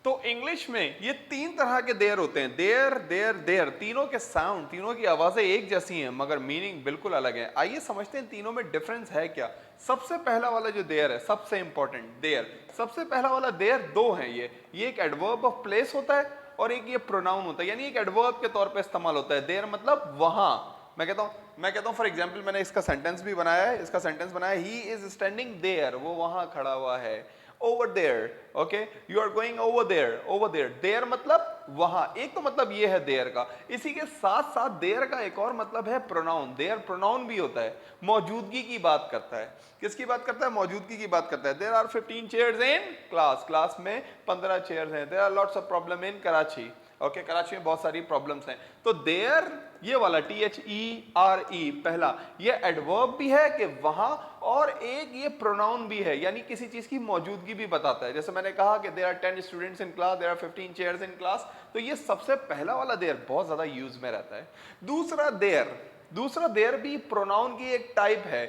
तो इंग्लिश में ये तीन तरह के देयर होते हैं, देयर देयर देयर। तीनों के साउंड, तीनों की आवाजें एक जैसी हैं मगर मीनिंग बिल्कुल अलग है। आइए समझते हैं तीनों में डिफरेंस है क्या। सबसे पहला वाला जो देयर है, सबसे इंपॉर्टेंट देयर, सबसे पहला वाला देयर दो है। ये एक एडवर्ब ऑफ प्लेस होता है और एक ये प्रोनाउन होता है, यानी एक एडवर्ब के तौर पे इस्तेमाल होता है। देयर मतलब वहां। मैं कहता हूं फॉर एग्जाम्पल, मैंने इसका सेंटेंस भी बनाया है, इसका सेंटेंस बनाया, ही इज स्टैंडिंग देयर, वो वहां खड़ा हुआ है। Over there, okay, you are going over there, over there. There मतलब वहां, एक तो मतलब ये है देयर का। इसी के साथ साथ देयर का एक और मतलब है प्रोनाउन। देयर प्रोनाउन भी होता है, मौजूदगी की बात करता है। किसकी बात करता है? मौजूदगी की बात करता है। There are 15 chairs in class, class में 15 चेयर्स हैं। There are lots of problem in Karachi, okay, Karachi में बहुत सारी प्रॉब्लम्स हैं। तो देयर, ये वाला THERE पहला, ये एडवर्ब भी है कि वहां, और एक ये प्रोनाउन भी है, यानी किसी चीज की मौजूदगी भी बताता है। जैसे मैंने कहा कि there are 10 students in class, there are 15 chairs in class, तो ये सबसे पहला वाला देयर बहुत ज्यादा यूज में रहता है। दूसरा देयर भी प्रोनाउन की एक टाइप है,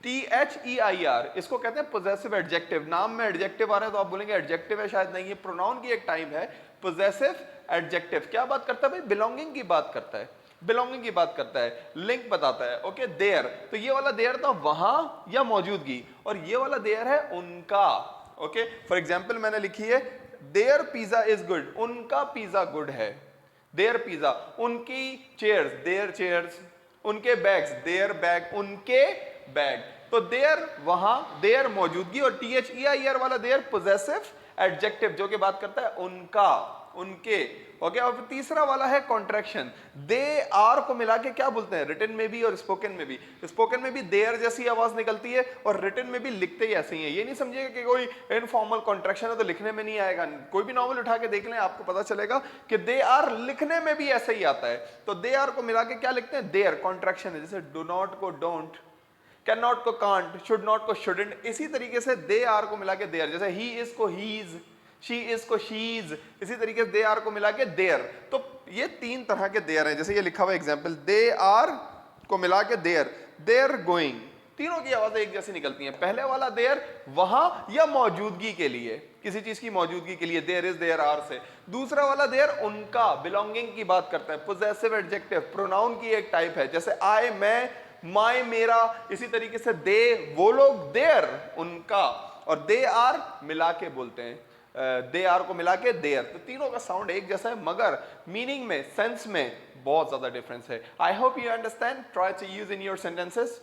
THEIR, इसको कहते हैं पोजेसिव एडजेक्टिव। नाम में एडजेक्टिव आ रहा है तो आप बोलेंगे एडजेक्टिव है, शायद नहीं, ये प्रोनाउन की एक टाइप है, पोजेसिव एडजेक्टिव। क्या बात करता है भाई? बिलोंगिंग की बात करता है, बिलोंगिंग की बात करता है, लिंक बताता है। ओके, देयर, तो ये वाला देयर था वहां या मौजूदगी, और ये वाला देयर है उनका। ओके, फॉर एग्जाम्पल मैंने लिखी है देयर पिज्जा इज गुड, उनका पिज्जा गुड है। देयर पिज्जा, उनकी चेयर्स, देयर चेयर्स, उनके बैग्स, देयर बैग, उनके बैग। तो देयर वहां, देयर मौजूदगी, और THEIR वाला देयर पोजेसिव एडजेक्टिव जो कि बात करता है उनका, उनके। ओके, और फिर तीसरा वाला है कॉन्ट्रैक्शन। दे आर को मिला के क्या बोलते हैं? रिटन में भी और स्पोकन में भी। स्पोकन में भी देयर जैसी आवाज निकलती है और रिटन में भी लिखते ही ऐसे ही है। ये नहीं समझिएगा कि कोई इनफॉर्मल कॉन्ट्रैक्शन है तो लिखने में नहीं आएगा। कोई भी नॉवल उठा के देख लें, आपको पता चलेगा कि दे आर लिखने में भी ऐसे ही आता है। तो दे आर को मिला के क्या लिखते हैं? देयर कॉन्ट्रैक्शन है। जैसे डू नॉट को डोंट, कैन नॉट को कांट, शुड नॉट को शुडंट, इसी तरीके से दे आर को मिला के देयर। जैसे ही इज को हीज, शी इज को शीज, इसी तरीके से दे आर को मिला के देयर। तो ये तीन तरह के देयर हैं। जैसे ये लिखा हुआ एग्जाम्पल, दे आर को मिला के देयर, देयर गोइंग, तीनों की आवाजें एक जैसी निकलती हैं। पहले वाला देयर वहां या मौजूदगी के लिए, किसी चीज की मौजूदगी के लिए, देयर इज देयर आर से। दूसरा वाला देयर उनका, बिलोंगिंग की बात करता है, पोजेसिव एडजेक्टिव, प्रोनाउन की एक टाइप है। जैसे आई, मैं, माय, मेरा, इसी तरीके से दे, वो लोग, देयर उनका, और दे आर मिला के बोलते हैं, दे आर को मिला के देयर। तो तीनों का साउंड एक जैसा है मगर मीनिंग में, सेंस में बहुत ज्यादा डिफरेंस है। I hope you understand, try to use in your sentences.